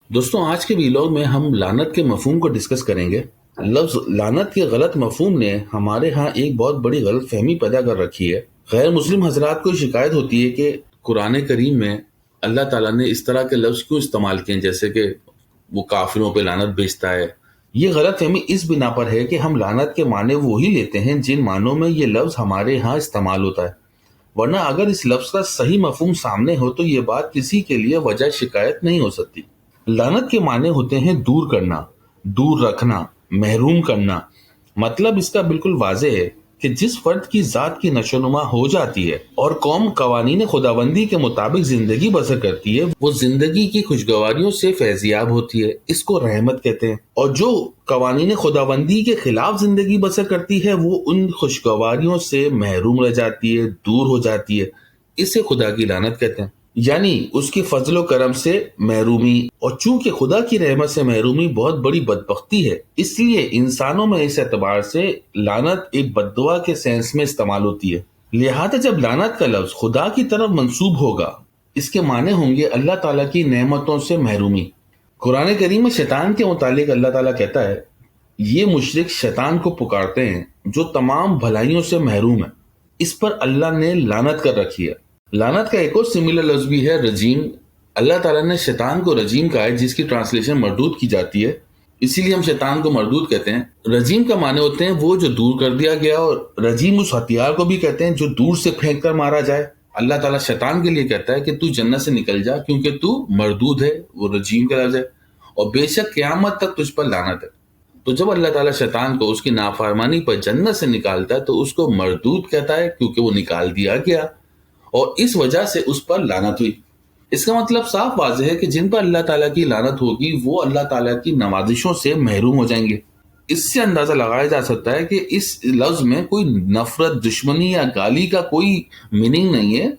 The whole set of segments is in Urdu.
دوستوں، آج کے ویلاگ میں ہم لعنت کے مفہوم کو ڈسکس کریں گے۔ لفظ لعنت کے غلط مفہوم نے ہمارے ہاں ایک بہت بڑی غلط فہمی پیدا کر رکھی ہے۔ غیر مسلم حضرات کو شکایت ہوتی ہے کہ قرآن کریم میں اللہ تعالیٰ نے اس طرح کے لفظ کیوں استعمال کیے، جیسے کہ وہ کافروں پہ لعنت بھیجتا ہے۔ یہ غلط فہمی اس بنا پر ہے کہ ہم لعنت کے معنی وہی لیتے ہیں جن معنوں میں یہ لفظ ہمارے ہاں استعمال ہوتا ہے، ورنہ اگر اس لفظ کا صحیح مفہوم سامنے ہو تو یہ بات کسی کے لیے وجہ شکایت نہیں ہو سکتی۔ لعنت کے معنی ہوتے ہیں دور کرنا، دور رکھنا، محروم کرنا۔ مطلب اس کا بالکل واضح ہے کہ جس فرد کی ذات کی نشوونما ہو جاتی ہے اور قوم قوانین خداوندی کے مطابق زندگی بسر کرتی ہے، وہ زندگی کی خوشگواریوں سے فیضیاب ہوتی ہے، اس کو رحمت کہتے ہیں۔ اور جو قوانین خداوندی کے خلاف زندگی بسر کرتی ہے وہ ان خوشگواریوں سے محروم رہ جاتی ہے، دور ہو جاتی ہے، اسے خدا کی لعنت کہتے ہیں، یعنی اس کی فضل و کرم سے محرومی۔ اور چونکہ خدا کی رحمت سے محرومی بہت بڑی بدبختی ہے، اس لیے انسانوں میں اس اعتبار سے لعنت ایک بد دعا کے سینس میں استعمال ہوتی ہے۔ لہذا جب لعنت کا لفظ خدا کی طرف منسوب ہوگا، اس کے معنی ہوں گے اللہ تعالیٰ کی نعمتوں سے محرومی۔ قرآن کریم میں شیطان کے متعلق اللہ تعالیٰ کہتا ہے، یہ مشرک شیطان کو پکارتے ہیں جو تمام بھلائیوں سے محروم ہے، اس پر اللہ نے لعنت کر رکھی ہے۔ لعنت کا ایک اور سملر لفظ بھی ہے رجیم۔ اللہ تعالیٰ نے شیطان کو رجیم کہا ہے، جس کی ٹرانسلیشن مردود کی جاتی ہے، اسی لیے ہم شیطان کو مردود کہتے ہیں۔ رجیم کا معنی ہوتے ہیں وہ جو دور کر دیا گیا، اور رجیم اس ہتھیار کو بھی کہتے ہیں جو دور سے پھینک کر مارا جائے۔ اللہ تعالیٰ شیطان کے لیے کہتا ہے کہ تو جنت سے نکل جا کیونکہ تو مردود ہے، وہ رجیم کا لفظ ہے، اور بے شک قیامت تک تجھ پر لعنت ہے۔ تو جب اللہ تعالیٰ شیطان کو اس کی نافرمانی پر جنت سے نکالتا ہے تو اس کو مردود کہتا ہے، کیونکہ وہ نکال دیا گیا اور اس وجہ سے اس پر لعنت ہوئی۔ اس کا مطلب صاف واضح ہے کہ جن پر اللہ تعالیٰ کی لعنت ہوگی وہ اللہ تعالیٰ کی نوازشوں سے محروم ہو جائیں گے۔ اس سے اندازہ لگایا جا سکتا ہے کہ اس لفظ میں کوئی نفرت، دشمنی یا گالی کا کوئی میننگ نہیں ہے۔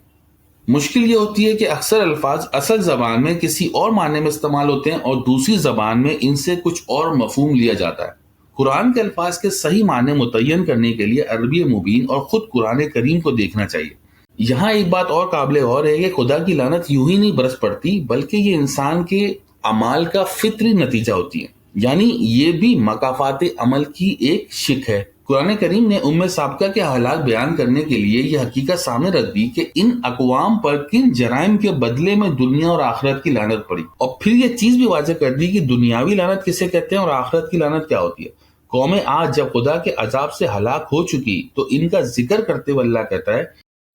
مشکل یہ ہوتی ہے کہ اکثر الفاظ اصل زبان میں کسی اور معنی میں استعمال ہوتے ہیں اور دوسری زبان میں ان سے کچھ اور مفہوم لیا جاتا ہے۔ قرآن کے الفاظ کے صحیح معنی متعین کرنے کے لیے عربی مبین اور خود قرآن کریم کو دیکھنا چاہیے۔ یہاں ایک بات اور قابل غور ہے کہ خدا کی لعنت یوں ہی نہیں برس پڑتی، بلکہ یہ انسان کے اعمال کا فطری نتیجہ ہوتی ہے، یعنی یہ بھی مکافات عمل کی ایک شک ہے۔ قرآن کریم نے سابقہ کے حالات بیان کرنے کے لیے یہ حقیقت سامنے رکھ دی کہ ان اقوام پر کن جرائم کے بدلے میں دنیا اور آخرت کی لعنت پڑی، اور پھر یہ چیز بھی واضح کر دی کہ دنیاوی لعنت کسے کہتے ہیں اور آخرت کی لعنت کیا ہوتی ہے۔ قوم عاد جب خدا کے عذاب سے ہلاک ہو چکی تو ان کا ذکر کرتے ہوئے اللہ کہتا ہے،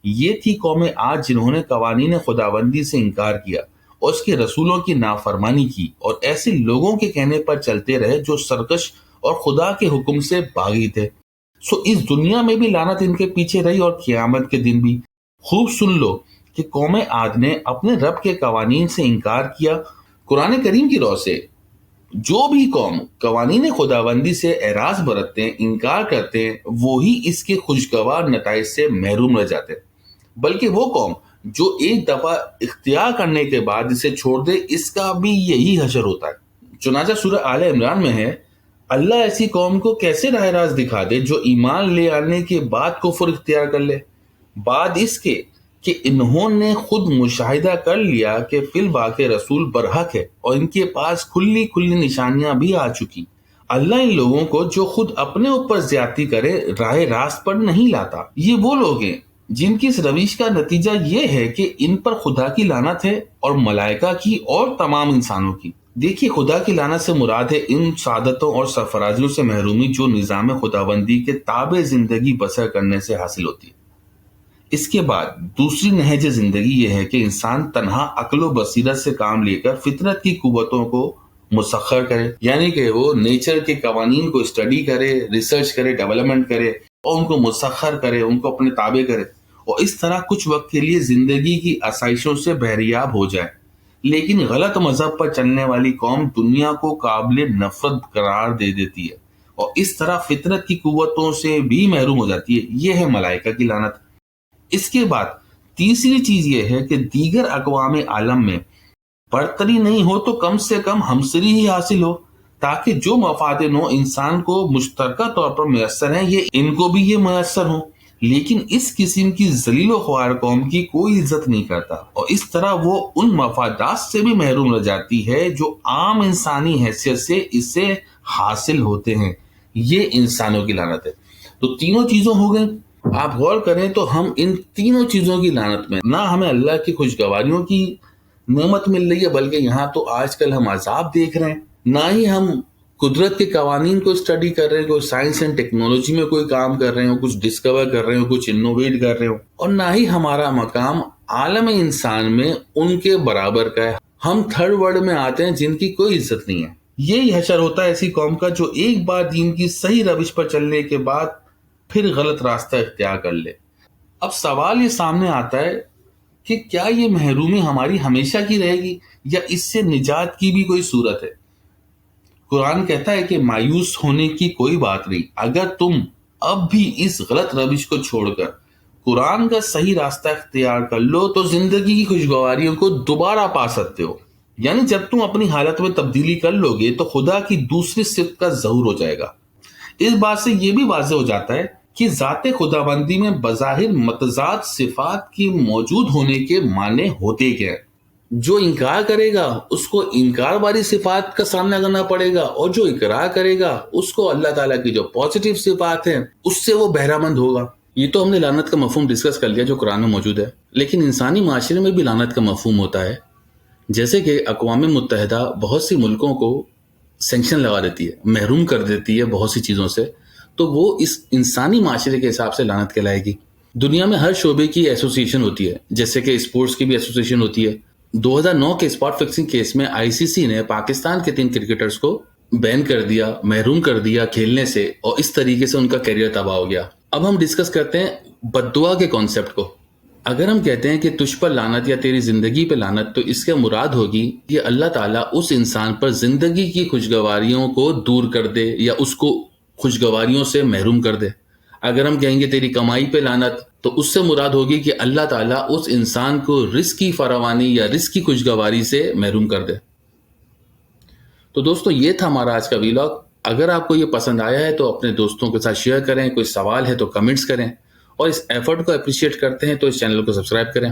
یہ تھی قوم عاد جنہوں نے قوانین خداوندی سے انکار کیا اور اس کے رسولوں کی نافرمانی کی، اور ایسے لوگوں کے کہنے پر چلتے رہے جو سرکش اور خدا کے حکم سے باغی تھے۔ سو اس دنیا میں بھی لعنت ان کے پیچھے رہی اور قیامت کے دن بھی۔ خوب سن لو کہ قوم عاد نے اپنے رب کے قوانین سے انکار کیا۔ قرآن کریم کی روح سے جو بھی قوم قوانین خداوندی سے اعراض برتتے ہیں، انکار کرتے ہیں، وہی اس کے خوشگوار نتائج سے محروم رہ جاتے ہیں، بلکہ وہ قوم جو ایک دفعہ اختیار کرنے کے بعد اسے چھوڑ دے، اس کا بھی یہی حشر ہوتا ہے۔ چنانچہ سورہ آل عمران میں ہے، اللہ ایسی قوم کو کیسے راہ راست دکھا دے جو ایمان لے آنے کے بعد کفر اختیار کر لے، بعد اس کے کہ انہوں نے خود مشاہدہ کر لیا کہ فی الواقع رسول برحق ہے اور ان کے پاس کھلی کھلی نشانیاں بھی آ چکی۔ اللہ ان لوگوں کو جو خود اپنے اوپر زیادتی کرے راہ راست پر نہیں لاتا۔ یہ وہ لوگ ہیں جن کی اس روش کا نتیجہ یہ ہے کہ ان پر خدا کی لعنت ہے، اور ملائکہ کی اور تمام انسانوں کی۔ دیکھیے، خدا کی لعنت سے مراد ہے ان سعادتوں اور سرفرازیوں سے محرومی جو نظام خداوندی کے تابع زندگی بسر کرنے سے حاصل ہوتی ہے۔ اس کے بعد دوسری نہج زندگی یہ ہے کہ انسان تنہا عقل و بصیرت سے کام لے کر فطرت کی قوتوں کو مسخر کرے، یعنی کہ وہ نیچر کے قوانین کو اسٹڈی کرے، ریسرچ کرے، ڈیولپمنٹ کرے اور ان کو مسخر کرے، ان کو اپنے تابع کرے، اور اس طرح کچھ وقت کے لیے زندگی کی آسائشوں سے بہریاب ہو جائے۔ لیکن غلط مذہب پر چلنے والی قوم دنیا کو قابل نفرت قرار دے دیتی ہے اور اس طرح فطرت کی قوتوں سے بھی محروم ہو جاتی ہے۔ یہ ہے ملائکہ کی لعنت۔ اس کے بعد تیسری چیز یہ ہے کہ دیگر اقوام عالم میں برتری نہیں ہو تو کم سے کم ہمسری ہی حاصل ہو، تاکہ جو مفاد نو انسان کو مشترکہ طور پر میسر ہیں یہ ان کو بھی یہ میسر ہوں۔ لیکن اس قسم کی ذلیل و خوار قوم کی کوئی عزت نہیں کرتا، اور اس طرح وہ ان مفادات سے بھی محروم رہ جاتی ہے جو عام انسانی حیثیت سے اسے حاصل ہوتے ہیں۔ یہ انسانوں کی لعنت ہے۔ تو تینوں چیزوں ہو گئیں۔ آپ غور کریں تو ہم ان تینوں چیزوں کی لعنت میں، نہ ہمیں اللہ کی خوشگواریوں کی نعمت مل رہی ہے، بلکہ یہاں تو آج کل ہم عذاب دیکھ رہے ہیں، نہ ہی ہم قدرت کے قوانین کو اسٹڈی کر رہے ہیں، کوئی سائنس اینڈ ٹیکنالوجی میں کوئی کام کر رہے ہوں، کچھ ڈسکور کر رہے ہوں، کچھ انوویٹ کر رہے ہوں، اور نہ ہی ہمارا مقام عالم انسان میں ان کے برابر کا ہے۔ ہم تھرڈ ورلڈ میں آتے ہیں جن کی کوئی عزت نہیں ہے۔ یہی حشر ہوتا ہے ایسی قوم کا جو ایک بار دین کی صحیح روش پر چلنے کے بعد پھر غلط راستہ اختیار کر لے۔ اب سوال یہ سامنے آتا ہے کہ کیا یہ محرومی ہماری ہمیشہ کی رہے گی یا اس سے نجات کی بھی کوئی صورت ہے؟ قرآن کہتا ہے کہ مایوس ہونے کی کوئی بات نہیں، اگر تم اب بھی اس غلط روش کو چھوڑ کر قرآن کا صحیح راستہ اختیار کر لو تو زندگی کی خوشگواریوں کو دوبارہ پا سکتے ہو۔ یعنی جب تم اپنی حالت میں تبدیلی کر لو گے تو خدا کی دوسری صفت کا ظہور ہو جائے گا۔ اس بات سے یہ بھی واضح ہو جاتا ہے کہ ذات خداوندی میں بظاہر متضاد صفات کی موجود ہونے کے معنی ہوتے کیا ہیں۔ جو انکار کرے گا اس کو انکار والی صفات کا سامنا کرنا پڑے گا، اور جو اقرار کرے گا اس کو اللہ تعالیٰ کی جو پازیٹیو صفات ہیں اس سے وہ بہرہ مند ہوگا۔ یہ تو ہم نے لعنت کا مفہوم ڈسکس کر لیا جو قرآن میں موجود ہے، لیکن انسانی معاشرے میں بھی لعنت کا مفہوم ہوتا ہے۔ جیسے کہ اقوام متحدہ بہت سی ملکوں کو سینکشن لگا دیتی ہے، محروم کر دیتی ہے بہت سی چیزوں سے، تو وہ اس انسانی معاشرے کے حساب سے لعنت کہلائے گی۔ دنیا میں ہر شعبے کی ایسوسیشن ہوتی ہے، جیسے کہ اسپورٹس کی بھی ایسوسیشن ہوتی ہے۔ 2009 کے اسپاٹ فکسنگ کیس میں ICC نے پاکستان کے 3 کرکٹرز کو بین کر دیا، محروم کر دیا کھیلنے سے، اور اس طریقے سے ان کا کیریئر تباہ ہو گیا۔ اب ہم ڈسکس کرتے ہیں بد دعا کے کانسیپٹ کو۔ اگر ہم کہتے ہیں کہ تجھ پر لعنت یا تیری زندگی پہ لعنت، تو اس کا مراد ہوگی کہ اللہ تعالیٰ اس انسان پر زندگی کی خوشگواریوں کو دور کر دے یا اس کو خوشگواریوں سے محروم کر دے۔ اگر ہم کہیں گے تیری کمائی پہ لعنت، تو اس سے مراد ہوگی کہ اللہ تعالیٰ اس انسان کو رزق کی فراوانی یا رزق کی خوشگواری سے محروم کر دے۔ تو دوستو، یہ تھا ہمارا آج کا ویلاگ۔ اگر آپ کو یہ پسند آیا ہے تو اپنے دوستوں کے ساتھ شیئر کریں، کوئی سوال ہے تو کمنٹس کریں، اور اس ایفرٹ کو اپریشیٹ کرتے ہیں تو اس چینل کو سبسکرائب کریں۔